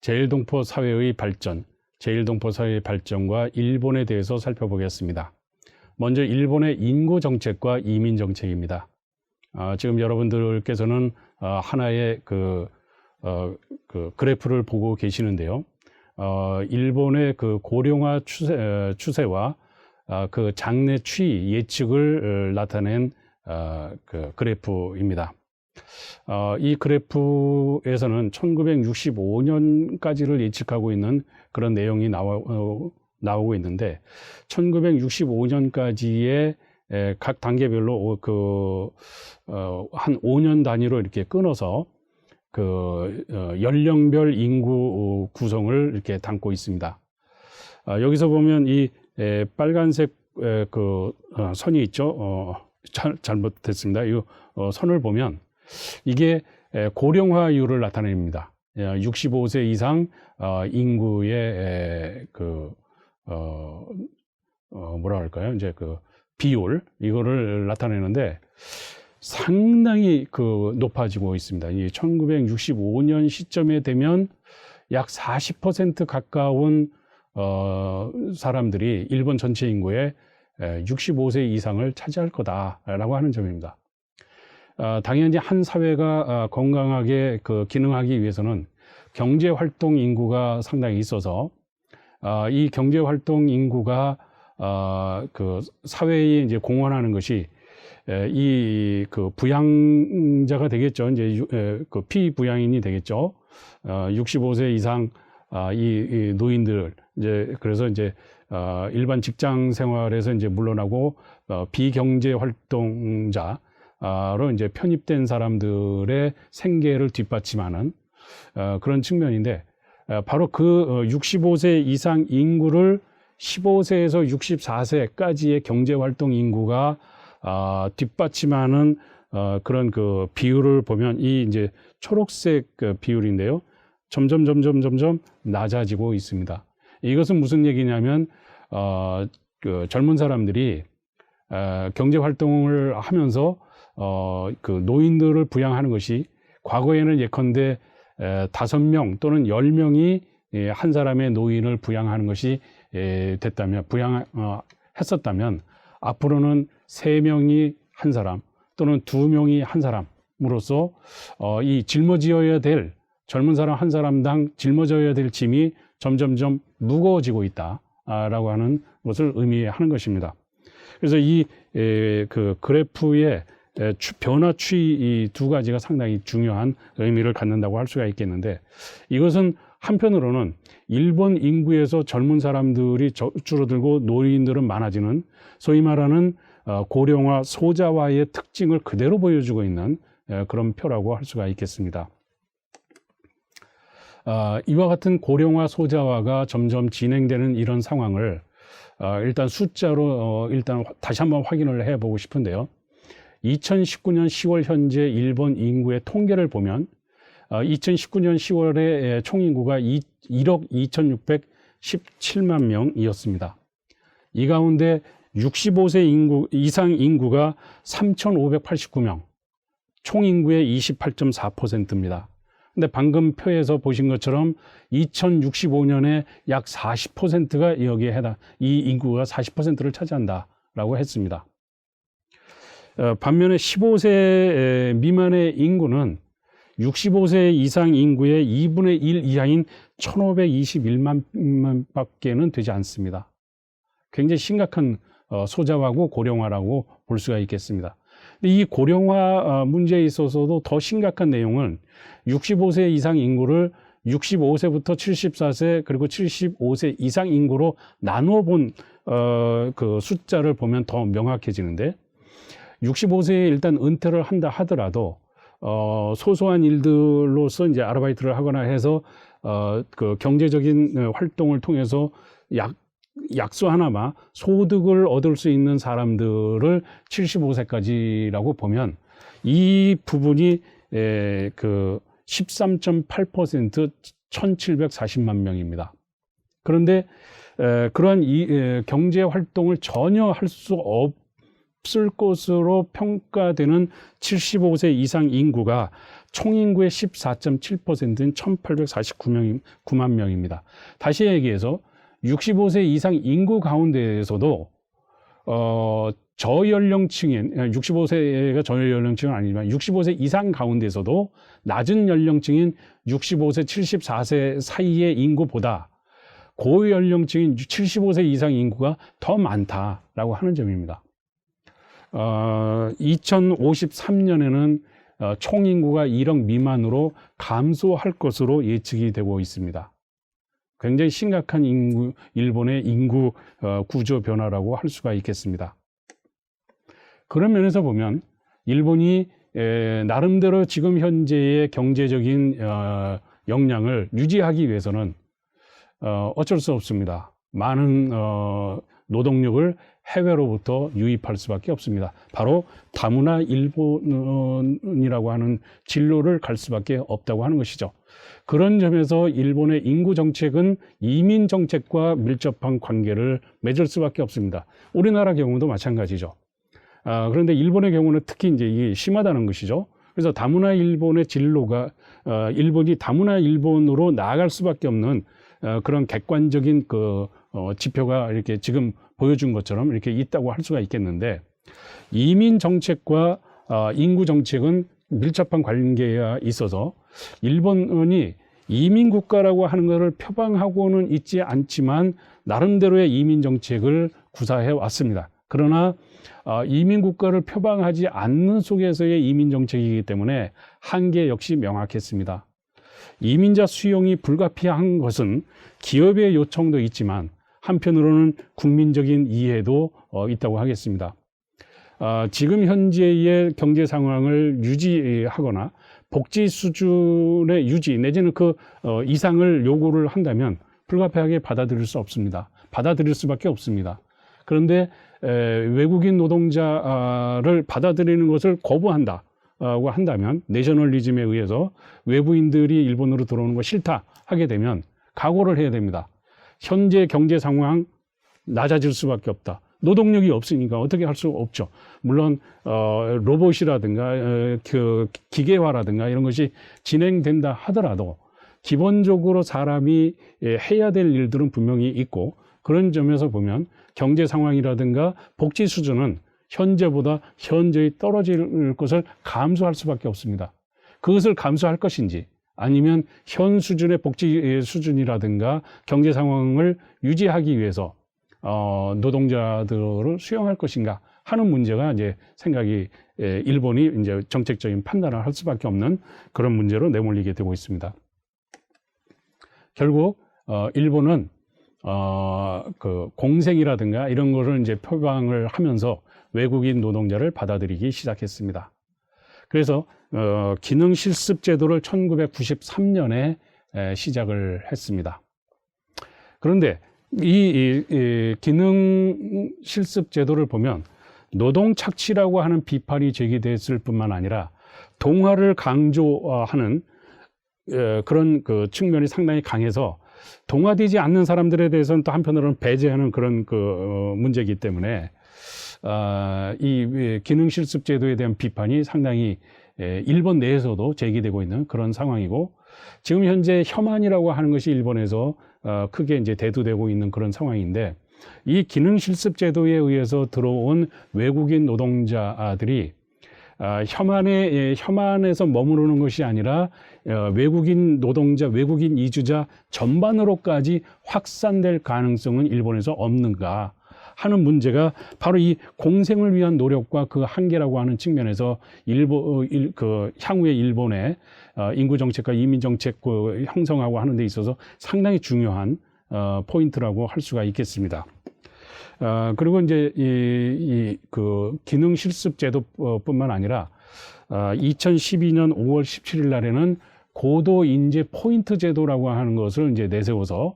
제1동포 사회의 발전, 제1동포 사회의 발전과 일본에 대해서 살펴보겠습니다. 먼저 일본의 인구 정책과 이민 정책입니다. 지금 여러분들께서는 하나의 그 그래프를 보고 계시는데요. 일본의 그 고령화 추세와 그 장래 추이 예측을 나타낸 그 그래프입니다. 이 그래프에서는 1965년까지를 예측하고 있는 그런 내용이 나오고 있는데 1965년까지의 각 단계별로 한 5년 단위로 이렇게 끊어서 연령별 인구 구성을 이렇게 담고 있습니다. 여기서 보면 이 빨간색 선이 있죠. 잘못됐습니다. 이 선을 보면 이게 고령화율을 나타냅니다. 65세 이상 인구의 뭐라 할까요? 이제 비율 이거를 나타내는데 상당히 높아지고 있습니다. 이 1965년 시점에 되면 약 40% 가까운 사람들이 일본 전체 인구의 65세 이상을 차지할 거다라고 하는 점입니다. 당연히 한 사회가 건강하게 기능하기 위해서는 경제활동 인구가 상당히 있어서 이 경제활동 인구가 사회에 이제 공헌하는 것이 부양자가 되겠죠. 이제 피부양인이 되겠죠. 65세 이상 이 노인들 그래서 일반 직장 생활에서 이제 물러나고 비경제 활동자로 이제 편입된 사람들의 생계를 뒷받침하는 그런 측면인데 바로 65세 이상 인구를 15세에서 64세까지의 경제 활동 인구가 뒷받침하는 그런 비율을 보면 이 이제 초록색 비율인데요. 점점 낮아지고 있습니다. 이것은 무슨 얘기냐면 젊은 사람들이 경제 활동을 하면서 노인들을 부양하는 것이 과거에는 예컨대 5명 또는 10명이 한 사람의 노인을 부양하는 것이 했었다면 앞으로는 3명이 한 사람 또는 2명이 한 사람으로서 이 짊어져야 될 젊은 사람 한 사람당 짊어져야 될 짐이 점점점 무거워지고 있다라고 하는 것을 의미하는 것입니다. 그래서 이 그래프의 변화 추이 이 두 가지가 상당히 중요한 의미를 갖는다고 할 수가 있겠는데 이것은 한편으로는 일본 인구에서 젊은 사람들이 줄어들고 노인들은 많아지는 소위 말하는 고령화 소자화의 특징을 그대로 보여주고 있는 그런 표라고 할 수가 있겠습니다. 이와 같은 고령화 소자화가 점점 진행되는 이런 상황을 일단 숫자로 일단 다시 한번 확인을 해보고 싶은데요. 2019년 10월 현재 일본 인구의 통계를 보면 2019년 10월에 총 인구가 1억 2,617만 명이었습니다. 이 가운데 65세 이상 인구가 3,589명, 총 인구의 28.4%입니다. 근데 방금 표에서 보신 것처럼 2065년에 약 40%가 여기에 이 인구가 40%를 차지한다라고 했습니다. 반면에 15세 미만의 인구는 65세 이상 인구의 2분의 1 이하인 1,521만 밖에는 되지 않습니다. 굉장히 심각한 소자화고 고령화라고 볼 수가 있겠습니다. 이 고령화 문제에 있어서도 더 심각한 내용은 65세 이상 인구를 65세부터 74세 그리고 75세 이상 인구로 나누어 본 숫자를 보면 더 명확해지는데 65세에 일단 은퇴를 한다 하더라도 소소한 일들로서 이제 아르바이트를 하거나 해서 경제적인 활동을 통해서 약수 하나마 소득을 얻을 수 있는 사람들을 75세까지라고 보면 이 부분이 13.8% 1,740만 명입니다. 그런데 그러한 경제 활동을 전혀 할 수 없을 것으로 평가되는 75세 이상 인구가 총인구의 14.7%인 1,849만 명입니다. 다시 얘기해서 65세 이상 인구 가운데에서도 저연령층인 65세가 저연령층은 아니지만 65세 이상 가운데서도 낮은 연령층인 65세 74세 사이의 인구보다 고연령층인 75세 이상 인구가 더 많다라고 하는 점입니다. 2053년에는 총인구가 1억 미만으로 감소할 것으로 예측이 되고 있습니다. 굉장히 심각한 일본의 인구 구조 변화라고 할 수가 있겠습니다. 그런 면에서 보면 일본이 나름대로 지금 현재의 경제적인 역량을 유지하기 위해서는 어쩔 수 없습니다. 많은 노동력을 해외로부터 유입할 수밖에 없습니다. 바로 다문화 일본이라고 하는 진로를 갈 수밖에 없다고 하는 것이죠. 그런 점에서 일본의 인구 정책은 이민 정책과 밀접한 관계를 맺을 수밖에 없습니다. 우리나라 경우도 마찬가지죠. 그런데 일본의 경우는 특히 이제 이게 심하다는 것이죠. 그래서 다문화 일본의 진로가 일본이 다문화 일본으로 나아갈 수밖에 없는 그런 객관적인 지표가 이렇게 지금 보여준 것처럼 이렇게 있다고 할 수가 있겠는데, 이민 정책과 인구 정책은 밀접한 관계가 있어서 일본이 이민 국가라고 하는 것을 표방하고는 있지 않지만 나름대로의 이민 정책을 구사해 왔습니다. 그러나 이민 국가를 표방하지 않는 속에서의 이민 정책이기 때문에 한계 역시 명확했습니다. 이민자 수용이 불가피한 것은 기업의 요청도 있지만 한편으로는 국민적인 이해도 있다고 하겠습니다. 지금 현재의 경제 상황을 유지하거나 복지 수준의 유지 내지는 그 이상을 요구를 한다면 불가피하게 받아들일 수 없습니다. 받아들일 수밖에 없습니다. 그런데 외국인 노동자를 받아들이는 것을 거부한다고 한다면, 내셔널리즘에 의해서 외부인들이 일본으로 들어오는 거 싫다 하게 되면 각오를 해야 됩니다. 현재 경제 상황 낮아질 수밖에 없다. 노동력이 없으니까 어떻게 할 수 없죠. 물론 로봇이라든가 그 기계화라든가 이런 것이 진행된다 하더라도 기본적으로 사람이 해야 될 일들은 분명히 있고, 그런 점에서 보면 경제 상황이라든가 복지 수준은 현재보다 현저히 떨어질 것을 감수할 수밖에 없습니다. 그것을 감수할 것인지 아니면 현 수준의 복지 수준이라든가 경제 상황을 유지하기 위해서 노동자들을 수용할 것인가 하는 문제가 이제 생각이 일본이 이제 정책적인 판단을 할 수밖에 없는 그런 문제로 내몰리게 되고 있습니다. 결국 일본은 그 공생이라든가 이런 거를 이제 표방을 하면서 외국인 노동자를 받아들이기 시작했습니다. 그래서 기능 실습 제도를 1993년에 시작을 했습니다. 그런데 이 기능 실습 제도를 보면 노동 착취라고 하는 비판이 제기됐을 뿐만 아니라 동화를 강조하는 그런 그 측면이 상당히 강해서 동화되지 않는 사람들에 대해서는 또 한편으로는 배제하는 그런 문제이기 때문에 이 기능 실습 제도에 대한 비판이 상당히 일본 내에서도 제기되고 있는 그런 상황이고, 지금 현재 혐한이라고 하는 것이 일본에서 크게 이제 대두되고 있는 그런 상황인데, 이 기능 실습 제도에 의해서 들어온 외국인 노동자들이 혐한에서 머무르는 것이 아니라 외국인 노동자, 외국인 이주자 전반으로까지 확산될 가능성은 일본에서 없는가 하는 문제가 바로 이 공생을 위한 노력과 그 한계라고 하는 측면에서 향후의 일본의 인구 정책과 이민 정책 형성하고 하는 데 있어서 상당히 중요한 포인트라고 할 수가 있겠습니다. 그리고 이제 그 기능 실습 제도뿐만 아니라 2012년 5월 17일 날에는 고도 인재 포인트 제도라고 하는 것을 이제 내세워서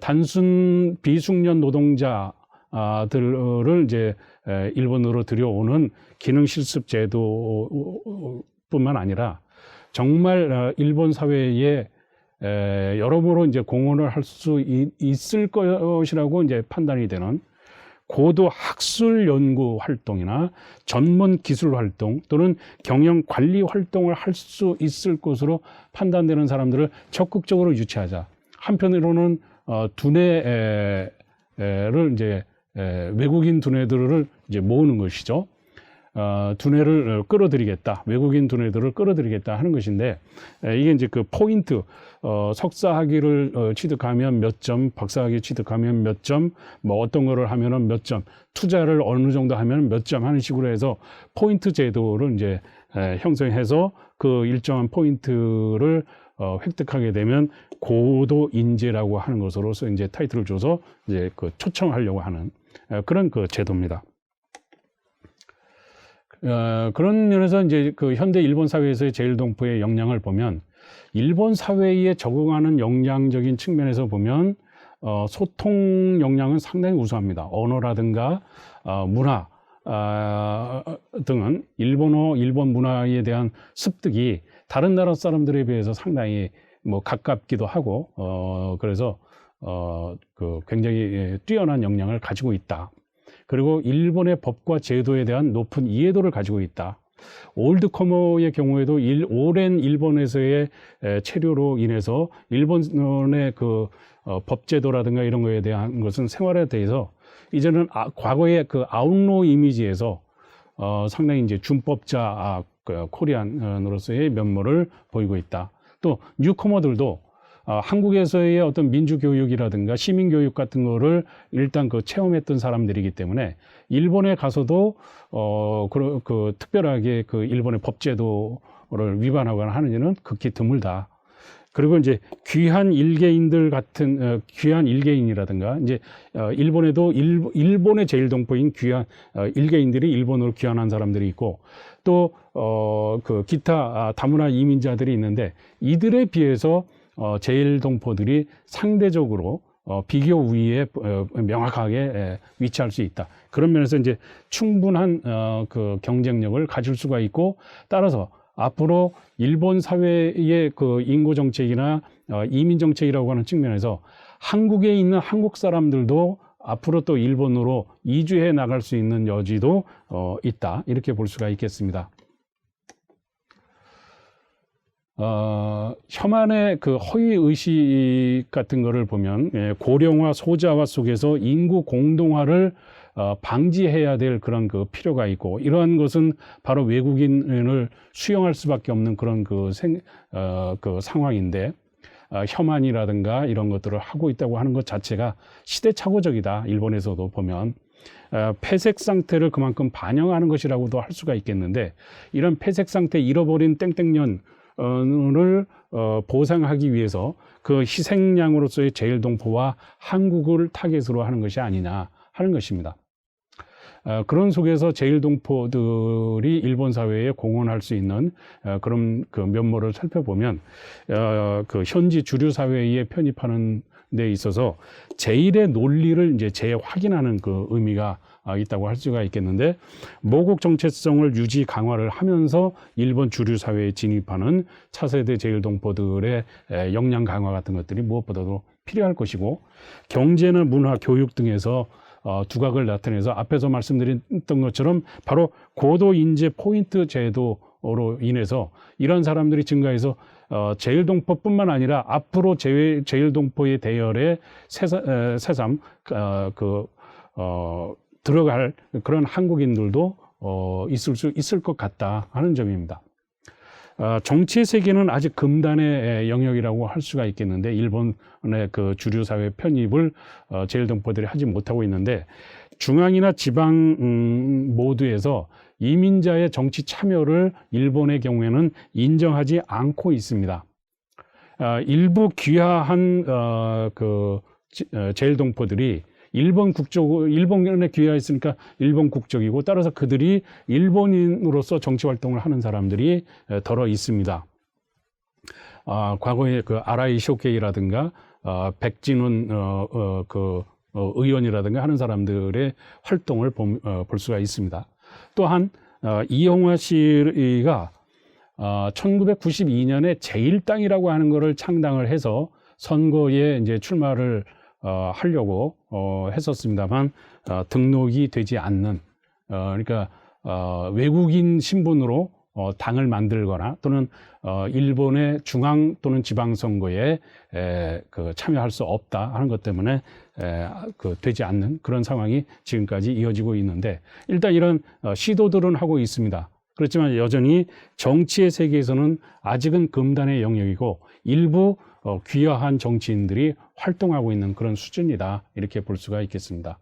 단순 비숙련 노동자들을 이제 일본으로 들여오는 기능 실습 제도뿐만 아니라 정말 일본 사회에 여러모로 이제 공헌을 할 수 있을 것이라고 이제 판단이 되는 고도 학술 연구 활동이나 전문 기술 활동 또는 경영 관리 활동을 할 수 있을 것으로 판단되는 사람들을 적극적으로 유치하자. 한편으로는 두뇌를 이제 외국인 두뇌들을 이제 모으는 것이죠. 두뇌를 끌어들이겠다, 외국인 두뇌들을 끌어들이겠다 하는 것인데, 이게 이제 그 포인트, 석사학위를 취득하면 몇 점, 박사학위 취득하면 몇 점, 뭐 어떤 거를 하면은 몇 점, 투자를 어느 정도 하면 몇 점 하는 식으로 해서 포인트 제도를 이제 형성해서 그 일정한 포인트를 획득하게 되면 고도 인재라고 하는 것으로서 이제 타이틀을 줘서 이제 그 초청하려고 하는 그런 그 제도입니다. 그런 면에서 이제 그 현대 일본 사회에서의 제일동포의 역량을 보면, 일본 사회에 적응하는 역량적인 측면에서 보면 소통 역량은 상당히 우수합니다. 언어라든가 문화 등은 일본어, 일본 문화에 대한 습득이 다른 나라 사람들에 비해서 상당히 뭐 가깝기도 하고 그래서 그 굉장히 뛰어난 역량을 가지고 있다. 그리고 일본의 법과 제도에 대한 높은 이해도를 가지고 있다. 올드커머의 경우에도 오랜 일본에서의 체류로 인해서 일본의 그 법제도라든가 이런 거에 대한 것은 생활화돼서 이제는 과거의 그 아웃로 이미지에서 상당히 이제 준법자 코리안으로서의 면모를 보이고 있다. 또 뉴커머들도 한국에서의 어떤 민주교육이라든가 시민교육 같은 거를 일단 그 체험했던 사람들이기 때문에 일본에 가서도 특별하게 그 일본의 법제도를 위반하거나 하는 일은 극히 드물다. 그리고 이제 귀한 일개인들 같은 귀한 일개인이라든가 이제 일본에도 일본의 제일동포인 귀한 일개인들이 일본으로 귀환한 사람들이 있고 또 그 기타 다문화 이민자들이 있는데 이들에 비해서 제일동포들이 상대적으로 비교 우위에 명확하게 위치할 수 있다. 그런 면에서 이제 충분한 그 경쟁력을 가질 수가 있고, 따라서 앞으로 일본 사회의 그 인구 정책이나 이민 정책이라고 하는 측면에서 한국에 있는 한국 사람들도 앞으로 또 일본으로 이주해 나갈 수 있는 여지도 있다. 이렇게 볼 수가 있겠습니다. 혐한의 그 허위 의식 같은 거를 보면 고령화 소자화 속에서 인구 공동화를 방지해야 될 그런 그 필요가 있고, 이러한 것은 바로 외국인을 수용할 수밖에 없는 그런 그 상황인데, 혐한이라든가 이런 것들을 하고 있다고 하는 것 자체가 시대착오적이다. 일본에서도 보면 폐색 상태를 그만큼 반영하는 것이라고도 할 수가 있겠는데, 이런 폐색 상태 잃어버린 땡땡년을 보상하기 위해서 그 희생양으로서의 제일동포와 한국을 타겟으로 하는 것이 아니냐 하는 것입니다. 그런 속에서 제일동포들이 일본 사회에 공헌할 수 있는 그런 그 면모를 살펴보면 그 현지 주류 사회에 편입하는 데 있어서 제일의 논리를 이제 재확인하는 그 의미가 있다고 할 수가 있겠는데, 모국 정체성을 유지 강화를 하면서 일본 주류 사회에 진입하는 차세대 제일동포들의 역량 강화 같은 것들이 무엇보다도 필요할 것이고, 경제나 문화, 교육 등에서 두각을 나타내서 앞에서 말씀드렸던 것처럼 바로 고도 인재 포인트 제도로 인해서 이런 사람들이 증가해서 제일동포뿐만 아니라 앞으로 제일동포의 대열에 새삼 들어갈 그런 한국인들도 있을 수 있을 것 같다 하는 점입니다. 정치의 세계는 아직 금단의 영역이라고 할 수가 있겠는데, 일본의 그 주류 사회 편입을 제일동포들이 하지 못하고 있는데, 중앙이나 지방 모두에서 이민자의 정치 참여를 일본의 경우에는 인정하지 않고 있습니다. 일부 귀화한 제일동포들이 일본에 귀화했으니까 일본 국적이고, 따라서 그들이 일본인으로서 정치 활동을 하는 사람들이 더러 있습니다. 과거에 그 아라이 쇼케이라든가 백진훈 의원이라든가 하는 사람들의 활동을 볼 수가 있습니다. 또한 이영화 씨가 1992년에 제1당이라고 하는 것을 창당을 해서 선거에 이제 출마를 하려고 했었습니다만 등록이 되지 않는 그러니까 외국인 신분으로 당을 만들거나 또는 일본의 중앙 또는 지방 선거에 참여할 수 없다 하는 것 때문에 되지 않는 그런 상황이 지금까지 이어지고 있는데, 일단 이런 시도들은 하고 있습니다. 그렇지만 여전히 정치의 세계에서는 아직은 금단의 영역이고 일부 귀화한 정치인들이 활동하고 있는 그런 수준이다, 이렇게 볼 수가 있겠습니다.